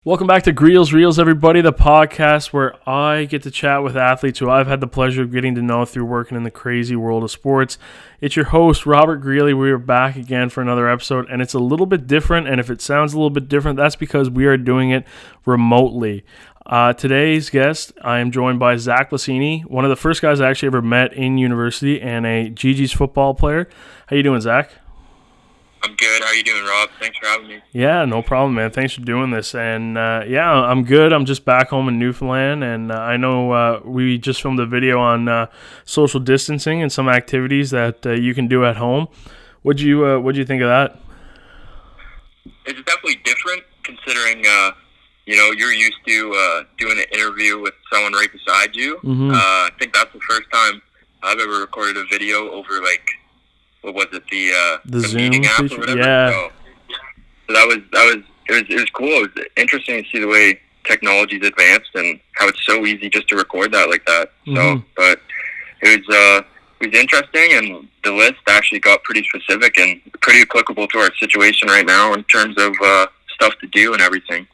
Welcome back to Greels, Reels, everybody, the podcast where I get to chat with athletes who I've had the pleasure of getting to know through working in the crazy world of sports. It's your host, Robert Greeley. We are back again for another episode, and it's a little bit different, and if it sounds a little bit different, that's because we are doing it remotely. Today's guest, I am joined by Zach Plausini, one of the first guys I actually ever met in university, and a GG's football player. How you doing, Zach? I'm good. How are you doing, Rob? Thanks for having me. Yeah, no problem, man. Thanks for doing this. And I'm good. I'm just back home in Newfoundland, and I know we just filmed a video on social distancing and some activities that you can do at home. What'd you think of that? It's definitely different considering you're used to doing an interview with someone right beside you. Mm-hmm. I think that's the first time I've ever recorded a video over what was it, the Zoom meeting app feature? or whatever. Yeah. So it was cool. It was interesting to see the way technology's advanced and how it's so easy just to record that like that. Mm-hmm. So, but it was interesting, and the list actually got pretty specific and pretty applicable to our situation right now in terms of stuff to do and everything.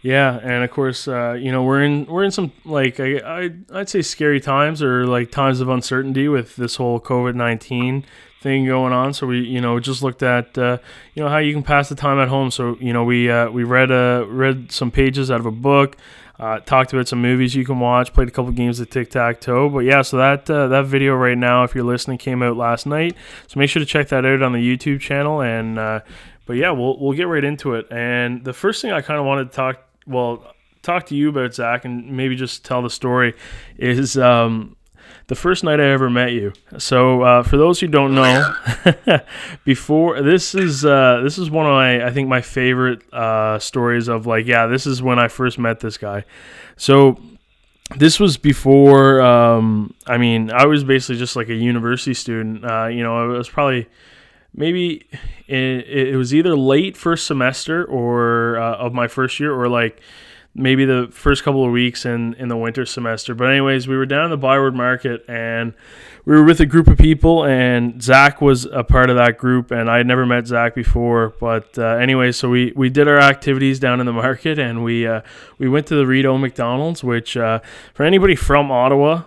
Yeah, and of course, we're in some I'd say scary times, or like times of uncertainty with this whole COVID-19 thing going on. So we just looked at how you can pass the time at home. So we read some pages out of a book, talked about some movies you can watch, played a couple games of tic-tac-toe. But yeah, so that video right now, if you're listening, came out last night. So make sure to check that out on the YouTube channel. And but yeah, we'll get right into it. And the first thing I kind of wanted to talk to you about, Zach, and maybe just tell the story, is the first night I ever met you. So for those who don't know, before this is one of my favorite stories of this is when I first met this guy. So this was before. I was basically just like a university student. It was probably. Maybe it was either late first semester or of my first year, or maybe the first couple of weeks in the winter semester. But anyways, we were down in the Byward Market, and we were with a group of people, and Zach was a part of that group, and I had never met Zach before. But anyways, so we did our activities down in the market, and we went to the Rideau McDonald's, which for anybody from Ottawa,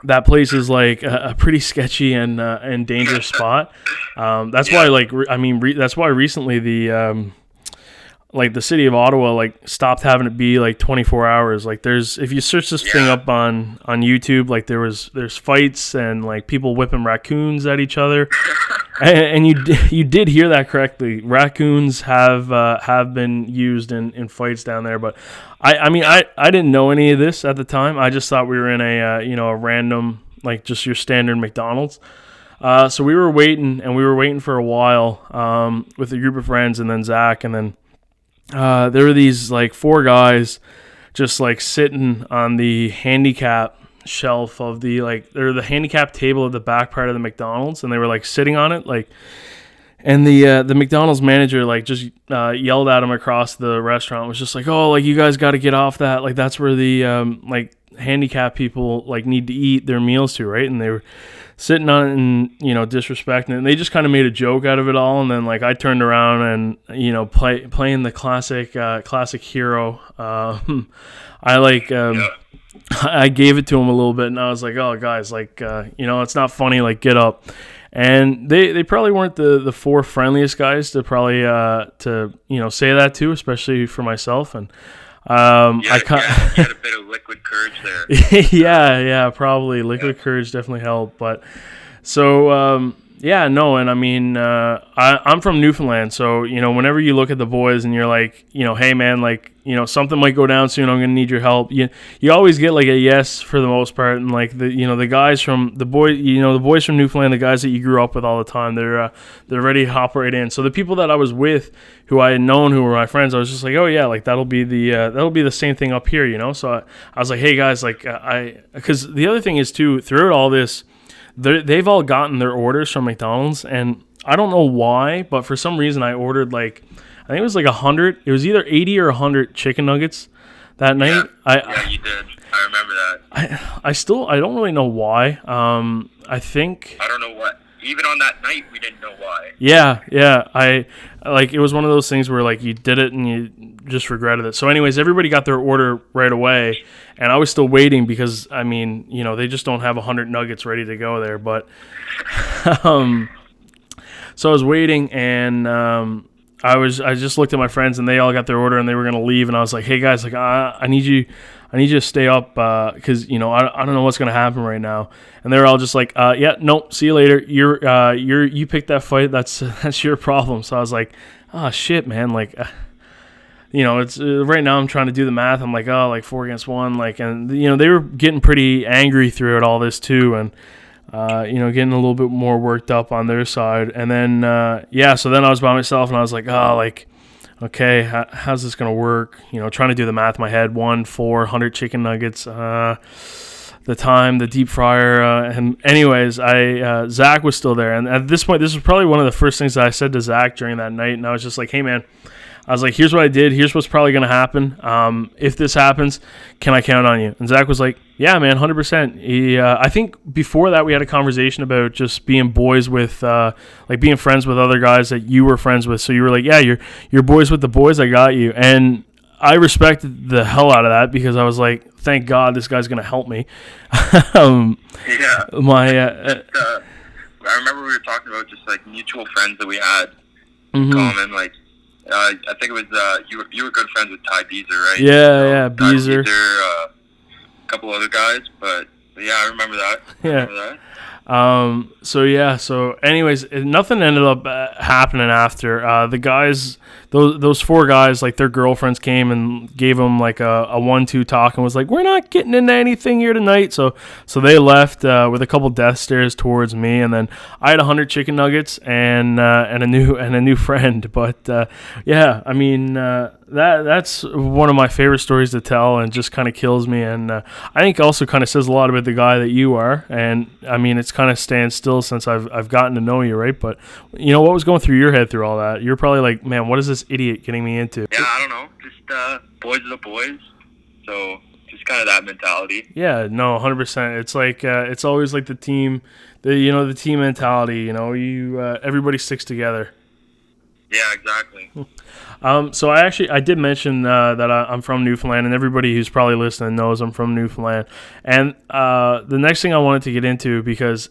that place is like a pretty sketchy and dangerous spot. That's why that's why recently the city of Ottawa stopped having it be 24 hours. If you search this thing up on YouTube, there's fights and people whipping raccoons at each other. And you did hear that correctly. Raccoons have been used in fights down there, but I didn't know any of this at the time. I just thought we were in a random just your standard McDonald's. So we were waiting for a while with a group of friends, and then Zach, and then there were these four guys just sitting on the handicap shelf of the handicap table at the back part of the McDonald's, and they were sitting on it and the McDonald's manager just yelled at them across the restaurant, was just you guys got to get off that, that's where the handicapped people need to eat their meals to, right? And they were sitting on it and disrespecting it, and they just kind of made a joke out of it all. And then I turned around and playing the classic hero, I gave it to him a little bit, and I was like, oh guys, it's not funny, get up. And they probably weren't the four friendliest guys to probably say that to, especially for myself. And you had a bit of liquid courage there. yeah, probably liquid courage definitely helped. But so I'm from Newfoundland, so whenever you look at the boys and you're hey man, something might go down soon, I'm gonna need your help, you always get a yes for the most part. And the guys from the boys from Newfoundland, the guys that you grew up with all the time, they're ready to hop right in. So the people that I was with, who I had known, who were my friends, I was just oh yeah, that'll be the same thing up here, so I was hey guys, because the other thing is too, throughout all this, they've all gotten their orders from McDonald's, and I don't know why, but for some reason I ordered I think it was 100. It was either 80 or 100 chicken nuggets that night. Yeah, you did. I remember that. I don't really know why. I don't know what. Even on that night, we didn't know why. Yeah. It was one of those things where you did it and you just regretted it. So anyways, everybody got their order right away, and I was still waiting because, I mean, they just don't have 100 nuggets ready to go there. But so I was waiting, and I just looked at my friends, and they all got their order, and they were gonna leave, and I was like, hey guys, like I need you to stay up because I don't know what's gonna happen right now. And they were all just like, yeah, nope, see you later. You picked that fight. That's your problem. So I was like, oh shit, man, like. It's right now I'm trying to do the math. I'm like, oh, like 4 against 1, like, and they were getting pretty angry throughout all this too, and getting a little bit more worked up on their side. And then so then I was by myself, and I was like, oh, like, okay, how's this gonna work? Trying to do the math in my head. 400 chicken nuggets, the time, the deep fryer, and anyways, Zach was still there, and at this point, this was probably one of the first things that I said to Zach during that night, and I was just like, hey man. I was like, here's what I did. Here's what's probably going to happen. If this happens, can I count on you? And Zach was like, yeah, man, 100%. I think before that we had a conversation about just being boys with, like being friends with other guys that you were friends with. So you were like, yeah, you're boys with the boys. I got you. And I respected the hell out of that because I was like, thank God this guy's going to help me. I remember we were talking about just like mutual friends that we had in common, like. I think it was you were good friends with Ty Beezer, right? Yeah, Beezer. A couple other guys, but yeah, I remember that. So anyways, nothing ended up happening after. The guys, those 4 guys, like their girlfriends came and gave them like a 1-2 talk and was like, we're not getting into anything here tonight. So they left with a couple death stares towards me, and then I had 100 chicken nuggets and a new friend. But I mean that's one of my favorite stories to tell, and just kind of kills me. And I think also kind of says a lot about the guy that you are. And I mean, it's kind of stand still since I've gotten to know you, right? But what was going through your head through all that? You're probably like, man, what is this idiot getting me into? Yeah, I don't know. Just boys are the boys. So just kind of that mentality. Yeah, no, 100%. It's like it's always like the team, the team mentality. Everybody sticks together. Yeah, exactly. So I did mention that I'm from Newfoundland, and everybody who's probably listening knows I'm from Newfoundland. And the next thing I wanted to get into, because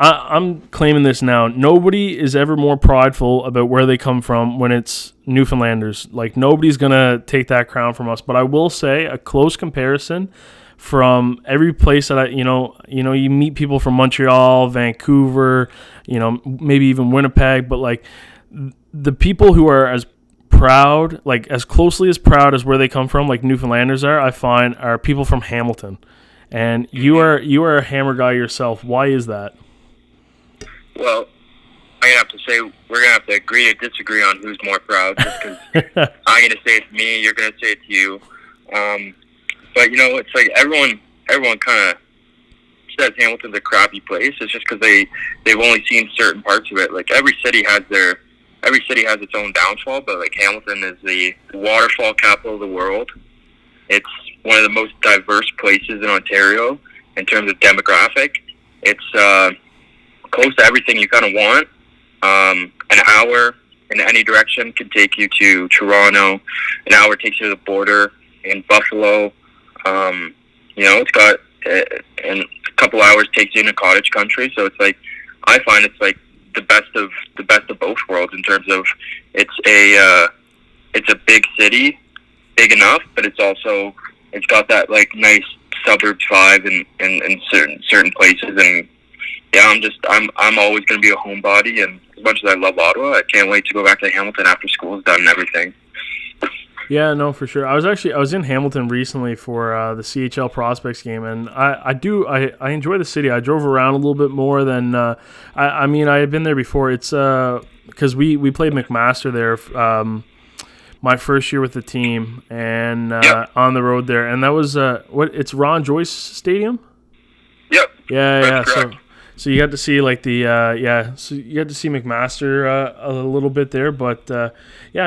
I'm claiming this now. Nobody is ever more prideful about where they come from when it's Newfoundlanders. Like, nobody's gonna take that crown from us. But I will say a close comparison from every place that you meet people from Montreal, Vancouver, maybe even Winnipeg, but like the people who are as proud, like as closely as proud as where they come from, like Newfoundlanders are, I find, are people from Hamilton. And you are a Hammer guy yourself. Why is that? Well, I'm going to have to say we're going to have to agree to disagree on who's more proud, just because I'm going to say it's me, you're going to say it's you. But, it's like everyone kind of says Hamilton's a crappy place. It's just because they've only seen certain parts of it. Like, every city has its own downfall, but, like, Hamilton is the waterfall capital of the world. It's one of the most diverse places in Ontario in terms of demographic. It's close to everything you kind of want. An hour in any direction can take you to Toronto. An hour takes you to the border in Buffalo. It's got and a couple hours takes you into cottage country. So it's like, I find it's like the best of both worlds in terms of it's a big city, big enough, but it's got that like nice suburbs vibe in certain places. And yeah, I'm always going to be a homebody, and as much as I love Ottawa, I can't wait to go back to Hamilton after school's done and everything. Yeah, no, for sure. I was in Hamilton recently for the CHL Prospects game, and I enjoy the city. I drove around a little bit more than I had been there before. It's because we played McMaster there my first year with the team, and on the road there, and that was it's Ron Joyce Stadium. Yep. Yeah. So you got to see like so you got to see McMaster a little bit there, but I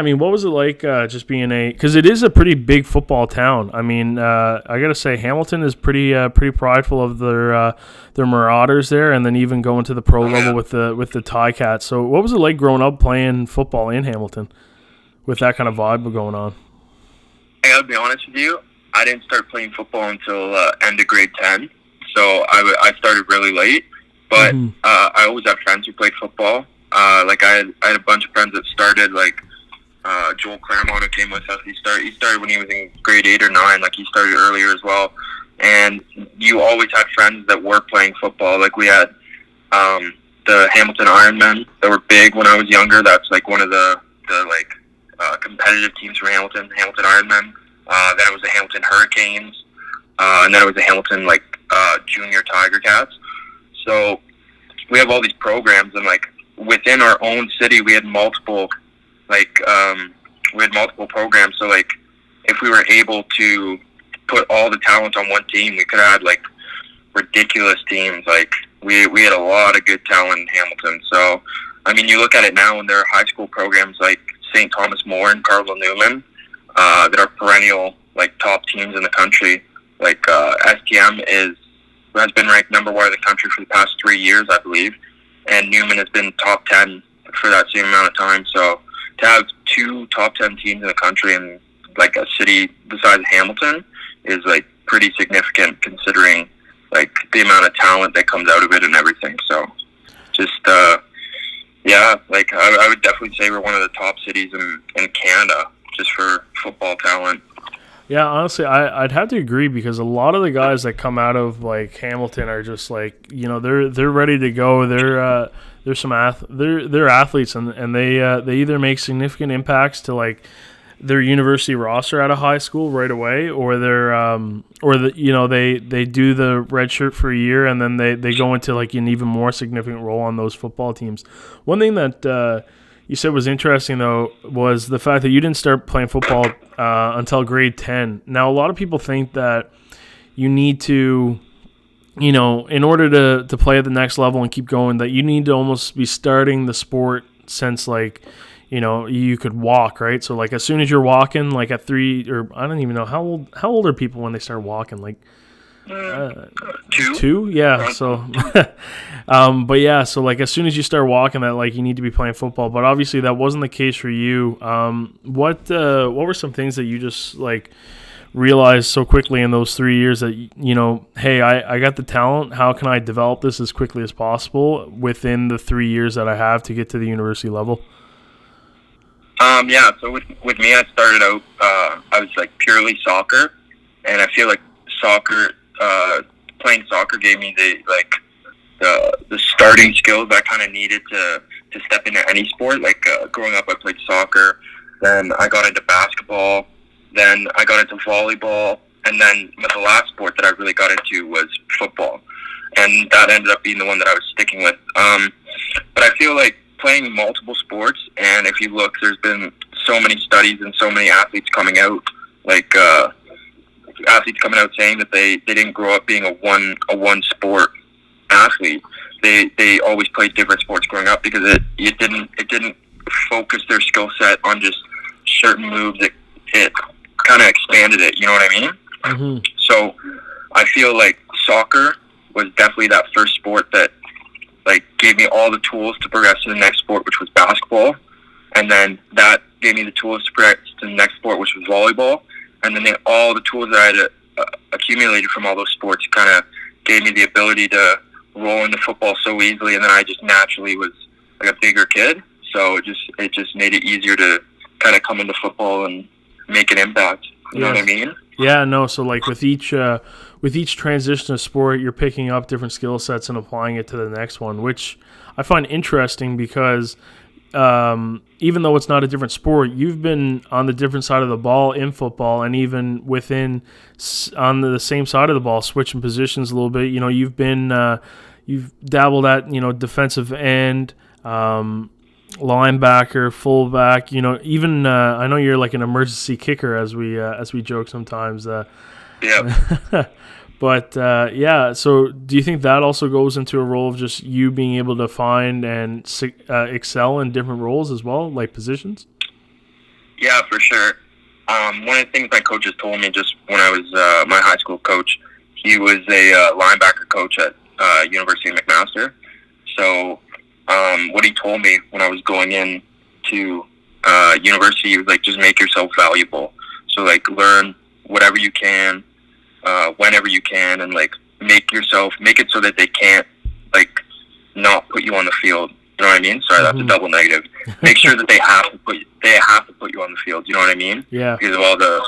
mean, what was it like just being because it is a pretty big football town. I mean, I gotta say Hamilton is pretty prideful of their Marauders there, and then even going to the pro level with the Ticats. So what was it like growing up playing football in Hamilton? with that kind of vibe going on? I gotta be honest with you, I didn't start playing football until end of grade 10, so I started really late. But I always had friends who played football. Like I had a bunch of friends that started, like Joel Claremont, who came with us. He started when he was in grade 8 or 9. Like he started earlier as well. And you always had friends that were playing football. Like we had the Hamilton Ironmen that were big when I was younger. That's like one of the competitive teams from Hamilton Ironmen. Then it was the Hamilton Hurricanes, and then it was the Hamilton Junior Tiger Cats. So we have all these programs, and like within our own city, we had multiple programs. So like if we were able to put all the talent on one team, we could have like ridiculous teams. Like we had a lot of good talent in Hamilton. So I mean, you look at it now, and there are high school programs like St. Thomas More and Cardinal Newman that are perennial like top teams in the country. Like STM has been ranked number 1 in the country for the past 3 years, I believe, and Newman has been top 10 for that same amount of time. So to have 2 top 10 teams in the country in like a city the size of Hamilton is like pretty significant, considering like the amount of talent that comes out of it and everything. So just like I would definitely say we're one of the top cities in Canada just for football talent. Yeah, honestly, I'd have to agree, because a lot of the guys that come out of like Hamilton are just like, they're ready to go. They're athletes, and they either make significant impacts to like their university roster at a high school right away, or they do the red shirt for a year, and then they go into like an even more significant role on those football teams. One thing that you said was interesting, though, was the fact that you didn't start playing football until grade 10. Now, a lot of people think that you need to, in order to play at the next level and keep going, that you need to almost be starting the sport since, like, you could walk, right? So, like, as soon as you're walking, like at 3, or I don't even know, how old are people when they start walking? Like, 2? Yeah, so but yeah, so like as soon as you start walking, that like you need to be playing football. But obviously that wasn't the case for you. What were some things that you just like realized so quickly in those 3 years that hey, I got the talent, how can I develop this as quickly as possible within the 3 years that I have to get to the university level? So with me, I started out I was like purely soccer, and I feel like playing soccer gave me the starting skills I kind of needed to step into any sport. Like growing up, I played soccer, then I got into basketball, then I got into volleyball, and then the last sport that I really got into was football, and that ended up being the one that I was sticking with. But I feel like playing multiple sports, and if you look, there's been so many studies and so many athletes coming out, like athletes coming out saying that they didn't grow up being a one sport athlete. They always played different sports growing up, because it didn't focus their skill set on just certain moves. It kind of expanded it. You know what I mean? Mm-hmm. So I feel like soccer was definitely that first sport that like gave me all the tools to progress to the next sport, which was basketball, and then that gave me the tools to progress to the next sport, which was volleyball. And then all the tools that I had accumulated from all those sports kind of gave me the ability to roll into football so easily. And then I just naturally was like a bigger kid, so it just made it easier to kind of come into football and make an impact. You know what I mean? Yeah, no. So like with each transition of sport, you're picking up different skill sets and applying it to the next one, which I find interesting, because even though it's not a different sport, you've been on the different side of the ball in football, and even on the same side of the ball, switching positions a little bit. You've been you've dabbled at defensive end, linebacker, fullback. Even I know you're like an emergency kicker, as we joke sometimes. Yeah. But, so do you think that also goes into a role of just you being able to find and excel in different roles as well, like positions? Yeah, for sure. One of the things my coaches told me just when I was my high school coach, he was a linebacker coach at University of McMaster. So what he told me when I was going in to university, like just make yourself valuable. So like learn whatever you can, whenever you can, and like make it so that they can't like not put you on the field. You know what I mean? Sorry, that's a double negative. Make sure that they have to put you on the field. You know what I mean? Yeah. Because of all the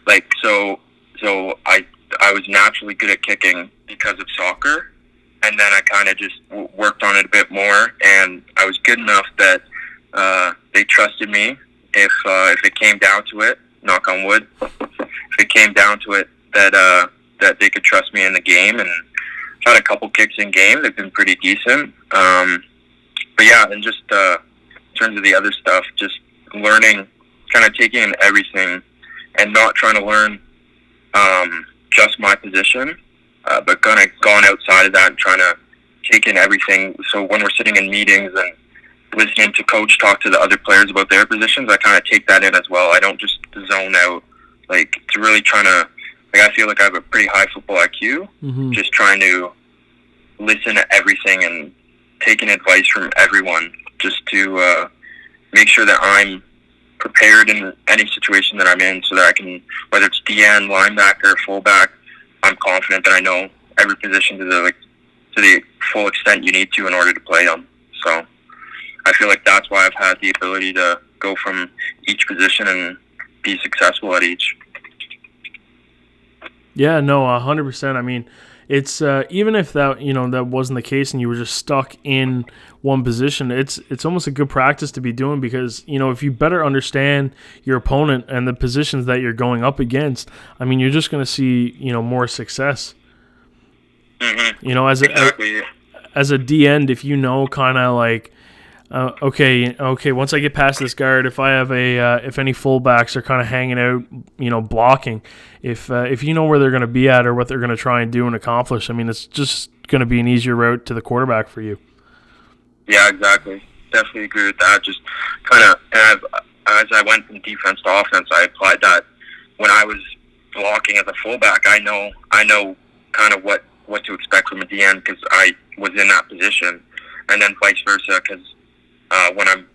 like so I was naturally good at kicking because of soccer, and then I kind of just worked on it a bit more, and I was good enough that they trusted me if it came down to it. Knock on wood. If it came down to it, that they could trust me in the game, and had a couple kicks in game. They've been pretty decent. But yeah, and just in terms of the other stuff, just learning, kind of taking in everything, and not trying to learn just my position, but kind of gone outside of that and trying to take in everything. So when we're sitting in meetings and listening to coach talk to the other players about their positions, I kind of take that in as well. I don't just zone out. Like, it's really trying to, like, I feel like I have a pretty high football IQ, just trying to listen to everything and taking advice from everyone just to make sure that I'm prepared in any situation that I'm in, so that I can, whether it's DN, linebacker, fullback, I'm confident that I know every position to the full extent you need to in order to play them. So I feel like that's why I've had the ability to go from each position and be successful at each. Yeah, no, 100%. I mean, it's even if that that wasn't the case and you were just stuck in one position, it's almost a good practice to be doing, because if you better understand your opponent and the positions that you're going up against, I mean, you're just going to see more success. As a D end, if kind of like, okay, once I get past this guard, if I have if any fullbacks are kind of hanging out, blocking, if you know where they're going to be at or what they're going to try and do and accomplish, I mean, it's just going to be an easier route to the quarterback for you. Yeah, exactly. Definitely agree with that. Just kind of, as I went from defense to offense, I applied that when I was blocking as a fullback. I know kind of what to expect from a DN, because I was in that position, and then vice versa, because when I'm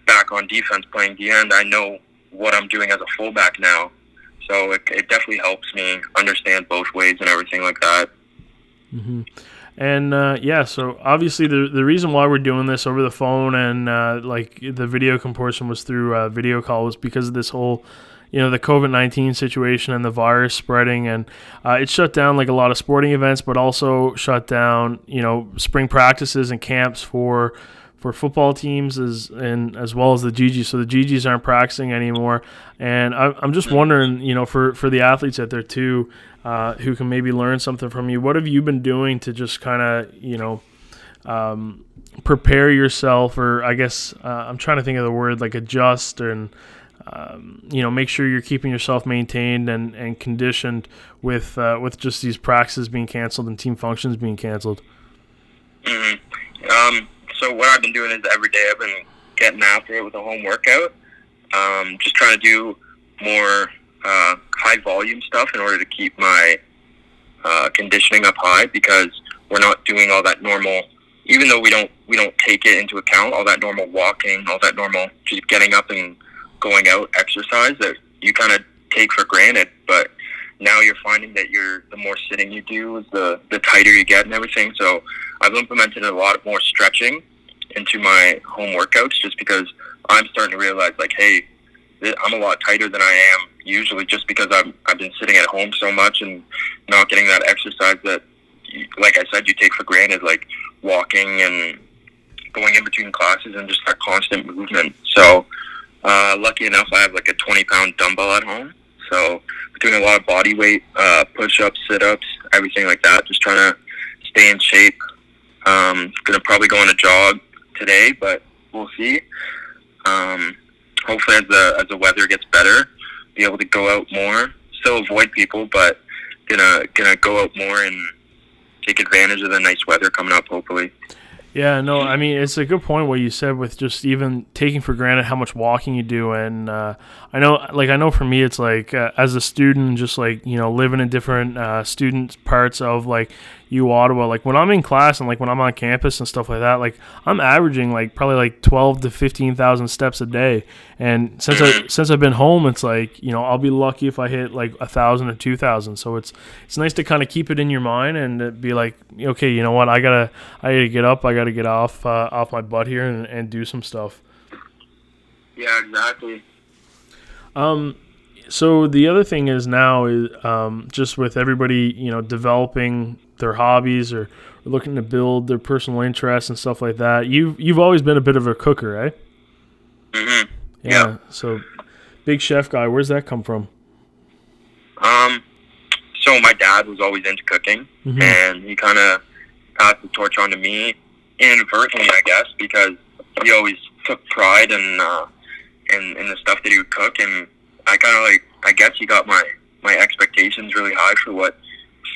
back on defense playing DN, I know what I'm doing as a fullback now. So it definitely helps me understand both ways and everything like that. And so obviously the reason why we're doing this over the phone and like the video comparison was through video call was because of this whole the COVID-19 situation and the virus spreading, and it shut down like a lot of sporting events, but also shut down spring practices and camps for football teams as well as the GGs. So the GGs aren't practicing anymore, and I'm just wondering, for the athletes out there too, who can maybe learn something from you. What have you been doing to just kind of prepare yourself, or I guess I'm trying to think of the word, like adjust and make sure you're keeping yourself maintained and conditioned with just these practices being canceled and team functions being canceled? So what I've been doing is every day I've been getting after it with a home workout. Just trying to do more high volume stuff in order to keep my conditioning up high, because we're not doing all that normal, even though we don't take it into account, all that normal walking, all that normal just getting up and going out exercise that you kind of take for granted. But now you're finding that the more sitting you do, the tighter you get and everything. So I've implemented a lot more stretching into my home workouts, just because I'm starting to realize, like, hey, I'm a lot tighter than I am usually, just because I've been sitting at home so much and not getting that exercise that, like I said, you take for granted, like walking and going in between classes and just that constant movement. So lucky enough, I have like a 20-pound dumbbell at home. So I'm doing a lot of body weight, push-ups, sit-ups, everything like that, just trying to stay in shape. Going to probably go on a jog today, but we'll see. Hopefully as the weather gets better, be able to go out more. Still avoid people, but gonna go out more and take advantage of the nice weather coming up, hopefully. Yeah, no, I mean, it's a good point what you said with just even taking for granted how much walking you do. And I know for me, it's like as a student, just like, living in different student parts of, like, Ottawa. Like when I'm in class and like when I'm on campus and stuff like that, like I'm averaging like probably like 12 to 15,000 steps a day. And since I've been home, it's like, you know, I'll be lucky if I hit like 1,000 or 2,000. So it's nice to kind of keep it in your mind and be like, okay, you know what, I gotta get up, I gotta get off my butt here and do some stuff. Yeah, exactly. So the other thing is now is just with everybody, you know, developing their hobbies or looking to build their personal interests and stuff like that. You've always been a bit of a cooker, eh? Mhm. Yeah. So big chef guy. Where's that come from? So my dad was always into cooking, and he kind of passed the torch on to me inadvertently, I guess, because he always took pride in the stuff that he would cook, and I kind of I guess he got my expectations really high for what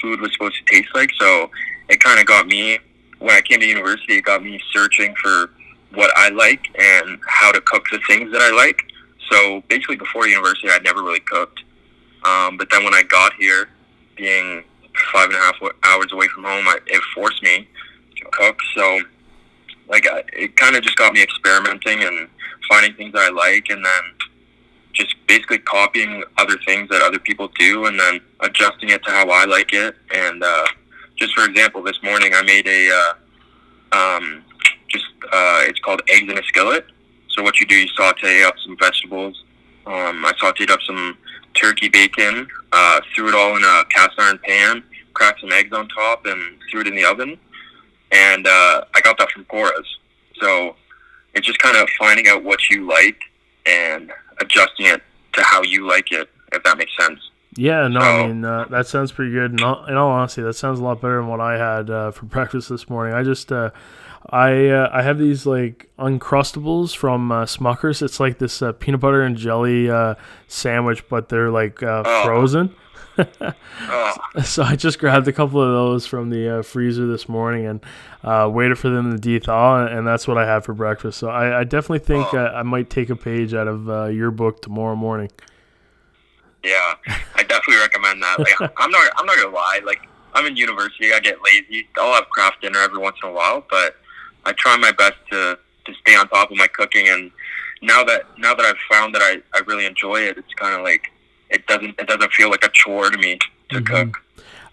food was supposed to taste like. So it kind of got me, when I came to university, it got me searching for what I like and how to cook the things that I like. So basically before university, I'd never really cooked. But then when I got here, being 5.5 hours away from home, it forced me to cook. So it kind of just got me experimenting and finding things that I like, and then just basically copying other things that other people do and then adjusting it to how I like it. And just for example, this morning I made it's called eggs in a skillet. So what you do, you saute up some vegetables. I sauteed up some turkey bacon, threw it all in a cast iron pan, cracked some eggs on top, and threw it in the oven. And I got that from Cora's. So it's just kind of finding out what you like and adjusting it to how you like it, if that makes sense. Yeah, no, I mean, that sounds pretty good. In all honesty, that sounds a lot better than what I had for breakfast this morning. I just, I have these, like, Uncrustables from Smucker's. It's like this peanut butter and jelly sandwich, but they're, like, frozen. So I just grabbed a couple of those from the freezer this morning and waited for them to de-thaw, and that's what I had for breakfast. So I definitely think I might take a page out of your book tomorrow morning. Yeah, I definitely recommend that. Like, I'm not gonna lie. Like, I'm in university, I get lazy. I'll have craft dinner every once in a while, but I try my best to stay on top of my cooking. And now that I've found that I really enjoy it, it's kind of like it doesn't feel like a chore to me to cook.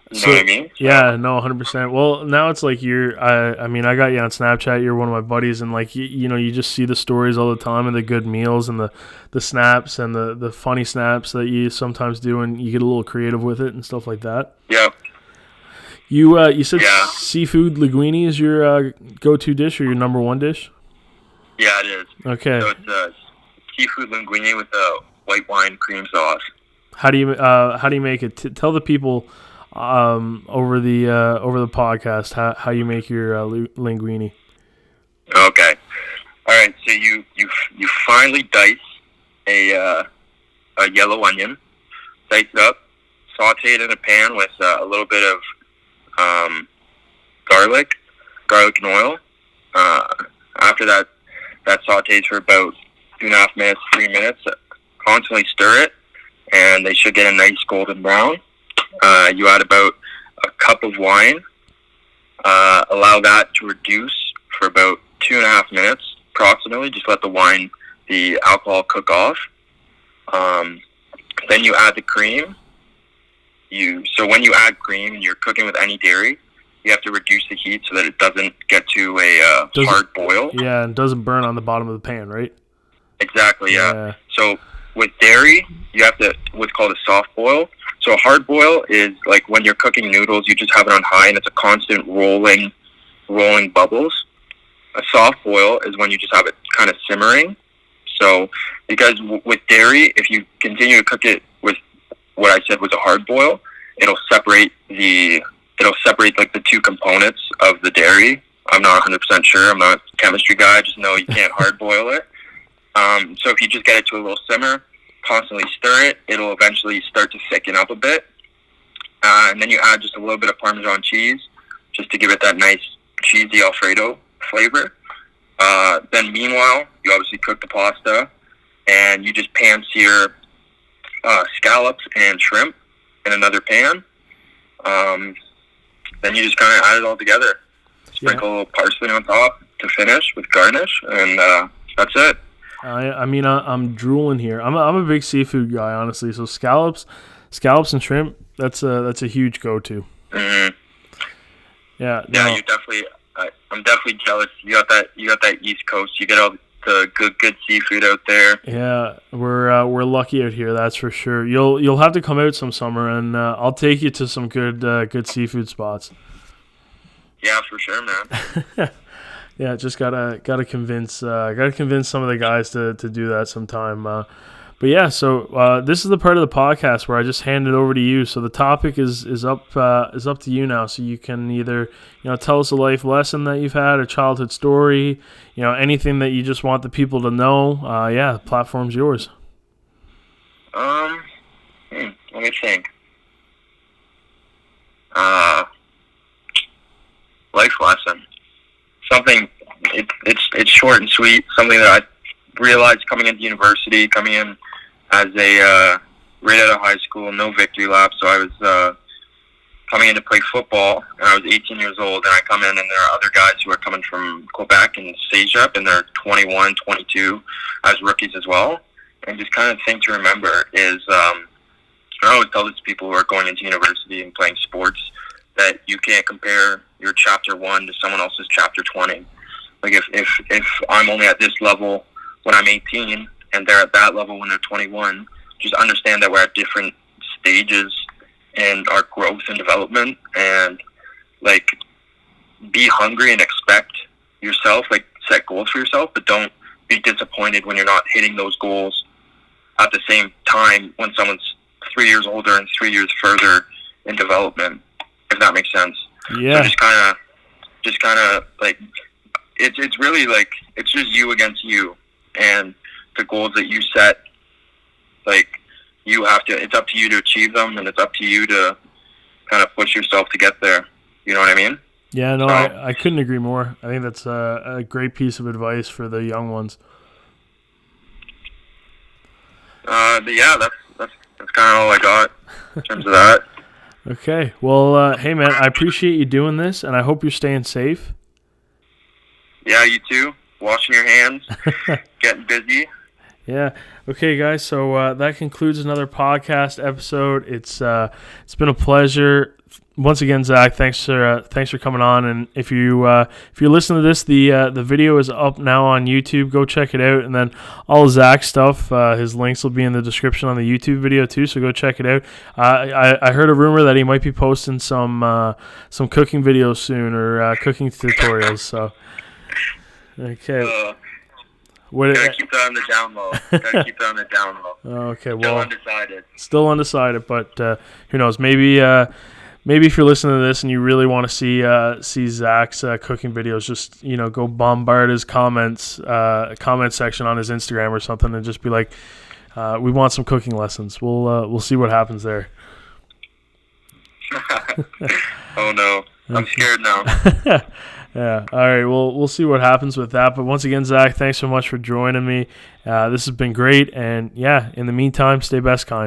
You know what I mean? So, yeah, no, 100%. Well, now it's like I mean, I got you on Snapchat. You're one of my buddies, and like you know, you just see the stories all the time and the good meals and the snaps and the funny snaps that you sometimes do, and you get a little creative with it and stuff like that. Yeah. You said seafood linguine is your go-to dish or your number one dish? Yeah, it is. Okay. So it's seafood linguine with a white wine cream sauce. How do you make it? Tell the people over the podcast how you make your linguine. Okay. All right. So you finely dice a yellow onion, dice it up, saute it in a pan with a little bit of garlic and oil. After that sautés for about 2.5 minutes, 3 minutes. Constantly stir it, and they should get a nice golden brown. You add about a cup of wine. Allow that to reduce for about 2.5 minutes, approximately. Just let the alcohol cook off. Then you add the cream. So when you add cream and you're cooking with any dairy, you have to reduce the heat so that it doesn't get to a hard boil. Yeah, and doesn't burn on the bottom of the pan, right? Exactly, yeah. So with dairy, you have to what's called a soft boil. So a hard boil is like when you're cooking noodles, you just have it on high and it's a constant rolling bubbles. A soft boil is when you just have it kind of simmering. So because with dairy, if you continue to cook it with what I said was a hard boil, it'll separate like the two components of the dairy. I'm not 100% sure. I'm not a chemistry guy. I just know you can't hard boil it. So if you just get it to a little simmer, constantly stir it, it'll eventually start to thicken up a bit. And then you add just a little bit of Parmesan cheese just to give it that nice cheesy Alfredo flavor. Then meanwhile, you obviously cook the pasta, and you just pan-sear scallops and shrimp in another pan. then you just kind of add it all together. Sprinkle a little parsley on top to finish with garnish, and that's it. I mean, I'm drooling here. I'm a big seafood guy, honestly. So scallops and shrimp. That's a huge go-to. Mm-hmm. Yeah. Yeah, you definitely. I'm definitely jealous. You got that East Coast. You get all the good seafood out there. Yeah, we're lucky out here. That's for sure. You'll have to come out some summer, and I'll take you to some good seafood spots. Yeah, for sure, man. Yeah, just gotta convince some of the guys to do that sometime. But yeah, so this is the part of the podcast where I just hand it over to you. So the topic is up to you now. So you can either tell us a life lesson that you've had, a childhood story, anything that you just want the people to know. Yeah, the platform's yours. Let me think. Life lesson. Something. It's short and sweet. Something that I realized coming into university, coming in as a right out of high school, no victory lap. So I was coming in to play football, and I was 18 years old, and I come in, and there are other guys who are coming from Quebec and CEGEP, and they're 21, 22 as rookies as well. And just kind of thing to remember is, I always tell this to people who are going into university and playing sports, that you can't compare your chapter 1 to someone else's chapter 20. Like if I'm only at this level when I'm 18 and they're at that level when they're 21, just understand that we're at different stages in our growth and development, and like be hungry and expect yourself, like set goals for yourself, but don't be disappointed when you're not hitting those goals at the same time when someone's 3 years older and 3 years further in development, if that makes sense. Yeah. So just kind of like, it's really like, it's just you against you, and the goals that you set, like it's up to you to achieve them, and it's up to you to kind of push yourself to get there. You know what I mean? Yeah, no, I couldn't agree more. I think that's a great piece of advice for the young ones. But yeah, that's kind of all I got in terms of that. Okay. Well, hey, man, I appreciate you doing this, and I hope you're staying safe. Yeah, you too. Washing your hands, getting busy. Yeah. Okay, guys. So that concludes another podcast episode. It's been a pleasure. Once again, Zach, thanks for coming on. And if you're listening to this, the video is up now on YouTube. Go check it out. And then all Zach's stuff, his links will be in the description on the YouTube video too. So go check it out. I heard a rumor that he might be posting some cooking videos soon, or cooking tutorials. So okay. Gotta keep that on the down low. Okay, well, Still undecided, but who knows? Maybe if you're listening to this and you really want to see Zach's cooking videos, just go bombard his comment section on his Instagram or something, and just be like, we want some cooking lessons. We'll see what happens there. Oh no, I'm scared now. Yeah. All right. Well, we'll see what happens with that. But once again, Zach, thanks so much for joining me. This has been great. And yeah, in the meantime, stay best kind.